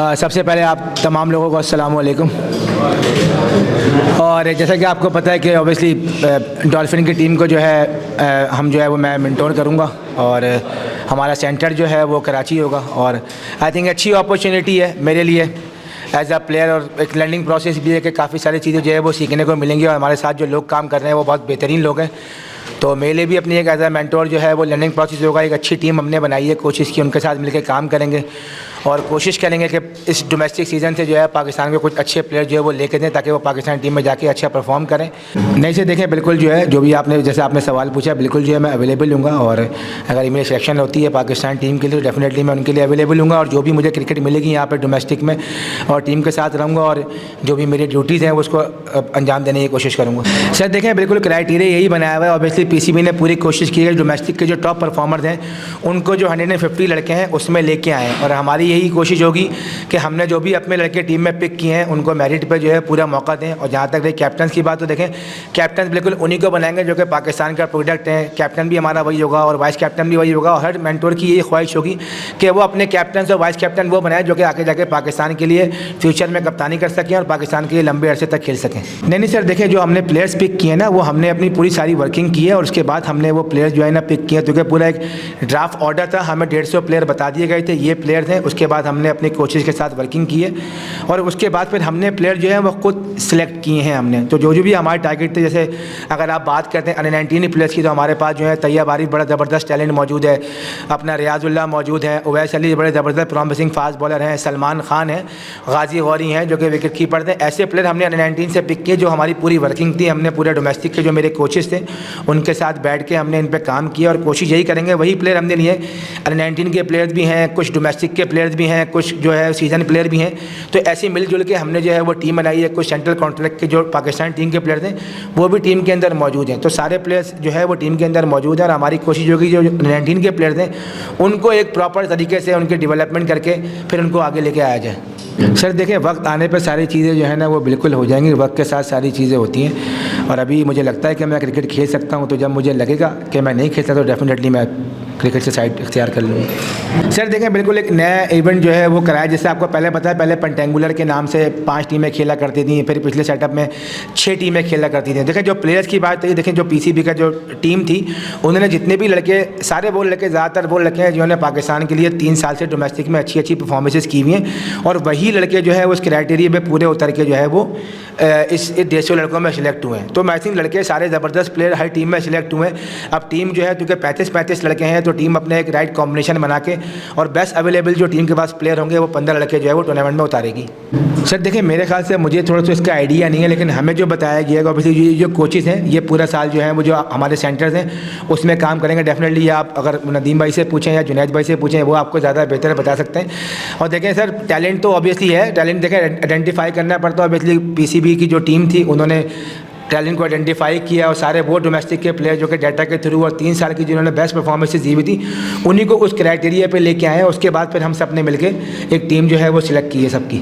सबसे पहले आप तमाम लोगों को अस्सलाम वालेकुम। और जैसा कि आपको पता है कि ऑब्वियसली डॉल्फिन की टीम को जो है हम जो है वो मैं मेंटोर करूँगा और हमारा सेंटर जो है वो कराची होगा। और आई थिंक अच्छी अपॉर्चुनिटी है मेरे लिए एज अ प्लेयर, और एक लर्निंग प्रोसेस भी है कि काफ़ी सारी चीज़ें जो है वो सीखने को मिलेंगी और हमारे साथ जो लोग काम कर रहे हैं वो बहुत बेहतरीन लोग हैं। तो मेरे लिए भी अपनी एक एज अ मेंटोर जो है वो लर्निंग प्रोसेस होगा। एक अच्छी टीम हमने बनाई है, कोशिश की उनके साथ मिलकर काम करेंगे और कोशिश करेंगे कि इस डोमेस्टिक सीज़न से जो है पाकिस्तान के कुछ अच्छे प्लेयर जो है वो लेके दें ताकि वो पाकिस्तान टीम में जाके अच्छा परफॉर्म करें। नहीं से देखें, बिल्कुल जो है जो भी आपने जैसे आपने सवाल पूछा, बिल्कुल जो है मैं अवेलेबल हूँगा और अगर मेरी सिलेक्शन होती है पाकिस्तान टीम के लिए तो डेफिनेटली मैं उनके लिए अवेलेबल हूँगा और जो भी मुझे क्रिकेट मिलेगी यहाँ पर डोमेस्टिक में और टीम के साथ रहूँगा और जो भी मेरी ड्यूटीज़ हैं उसको अंजाम देने की कोशिश करूँगा। सर देखें, बिल्कुल क्राइटेरिया यही बनाया हुआ है। ऑब्वियसली पीसीबी ने पूरी कोशिश की है डोमेस्टिक के जो टॉप परफॉर्मर्स हैं उनको जो 150 लड़के हैं उसमें लेके आएँ और हमारी यही कोशिश होगी कि हमने जो भी अपने लड़के टीम में पिक किए हैं उनको मेरिट पे जो है पूरा मौका दें। और जहाँ तक रही कैप्टन की बात, तो देखें कैप्टन बिल्कुल उन्हीं को बनाएंगे जो कि पाकिस्तान का प्रोडक्ट है। कैप्टन भी हमारा वही होगा और वाइस कैप्टन भी वही होगा और हर मेंटोर की यही ख्वाहिश होगी कि वो अपने कैप्टन और वाइस कैप्टन वो बनाए जो कि आगे जाके पाकिस्तान के लिए फ्यूचर में कप्तानी कर सकें और पाकिस्तान के लिए लंबे अरसे तक खेल सकें। नहीं सर, देखें जो हमने प्लेयर्स पिक किए ना वो हमने अपनी पूरी सारी वर्किंग की है और उसके बाद हमने वो प्लेयर्स जो है ना पिक किए, क्योंकि पूरा एक ड्राफ्ट ऑर्डर था, हमें 150 प्लेयर बता दिए गए थे, ये प्लेयर थे। उसके बाद हमने अपनी कोचिज़ के साथ वर्किंग की है और उसके बाद फिर हमने प्लेयर जो है वो खुद सिलेक्ट किए हैं हमने। तो जो भी हमारे टारगेट थे, जैसे अगर आप बात करते हैं अंडर-19 प्लेयर्स की, तो हमारे पास जो है तैयब आरिफ बड़ा ज़बरदस्त टैलेंट मौजूद है, अपना रियाजुल्लाह मौजूद है, उवैस अली बड़े ज़बरदस्त प्रॉमिसिंग फास्ट बॉलर हैं, सलमान खान है, गाजी गौरी हैं जो कि विकेट कीपर थे। ऐसे प्लेयर हमने अंडर-19 से पिक किए। जो हमारी पूरी वर्किंग थी, हमने पूरे डोमेस्टिक के जो मेरे कोचेस थे उनके साथ बैठ के हमने इन पर काम किया और कोशिश यही करेंगे वही प्लेयर हमने लिए। अंडर-19 के प्लेयर्स भी हैं, कुछ डोमेस्टिक के प्लेयर्स भी हैं, कुछ जो है सीजन प्लेयर भी हैं। तो ऐसे मिलजुल के हमने जो है वो टीम बनाई है। कुछ सेंट्रल कॉन्ट्रैक्ट के जो पाकिस्तान टीम के प्लेयर थे वो भी टीम के अंदर मौजूद हैं। तो सारे प्लेयर्स जो है वो टीम के अंदर मौजूद हैं और हमारी कोशिश होगी जो 19 के प्लेयर थे उनको एक प्रॉपर तरीके से उनके डेवलपमेंट करके फिर उनको आगे लेके आया जाए। सर देखिए, वक्त आने पर सारी चीज़ें जो है ना वो बिल्कुल हो जाएंगी, वक्त के साथ सारी चीज़ें होती हैं और अभी मुझे लगता है कि मैं क्रिकेट खेल सकता हूँ। तो जब मुझे लगेगा कि मैं नहीं खेल सकता तो डेफिनेटली मैं क्रिकेट से साइड इख्तियार कर लूँगा। सर देखें, बिल्कुल एक नया इवेंट जो है वो कराया। जैसे आपको पहले पता है, पहले पेंटेंगुलर के नाम से 5 टीमें खेला करती थी, फिर पिछले सेटअप में 6 टीमें खेला करती थी। देखें जो प्लेयर्स की बात है, देखें जो पीसीबी का जो टीम थी उन्होंने जितने भी लड़के, सारे वो लड़के, ज़्यादातर वो लड़के हैं जिन्होंने पाकिस्तान के लिए 3 साल से डोमेस्टिक में अच्छी अच्छी परफॉर्मेंसेस की हुई हैं और वही लड़के जो है उस क्राइटेरिया में पूरे उतर के जो है वो इस 150 लड़कों में सिलेक्ट हुए हैं। तो मैं थिंक लड़के सारे ज़बरदस्त प्लेयर हर टीम में सिलेक्ट हुए हैं। अब टीम जो है क्योंकि 35 लड़के हैं तो टीम अपने एक राइट कॉम्बिनेशन बना के और बेस्ट अवेलेबल जो टीम के पास प्लेयर होंगे वो 15 लड़के जो है वो टूर्नामेंट में उतारेगी। सर देखिए, मेरे ख्याल से मुझे थोड़ा सा इसका आइडिया नहीं है, लेकिन हमें जो बताया गया है ऑब्वियसली जो कोचेज़ हैं ये पूरा साल जो है वो जो हमारे सेंटर्स हैं उसमें काम करेंगे। डेफिनेटली आप अगर नदीम भाई से पूछें या जुनैद भाई से पूछें वो आपको ज़्यादा बेहतर बता सकते हैं। और देखें सर, टैलेंट तो ऑब्वियसली है, टैलेंट देखें आइडेंटिफाई करना पड़ता है। ऑब्वियसली पीसीबी की जो टीम थी उन्होंने टैलेंट को आइडेंटिफाई किया और सारे वो डोमेस्टिक के प्लेयर जो कि डाटा के थ्रू और 3 साल की जिन्होंने बेस्ट परफॉर्मेंसेस दी हुई थी उन्हीं को उस क्राइटेरिया पे लेके आए हैं। उसके बाद फिर हम सब ने मिलकर एक टीम जो है वो सिलेक्ट की है सबकी।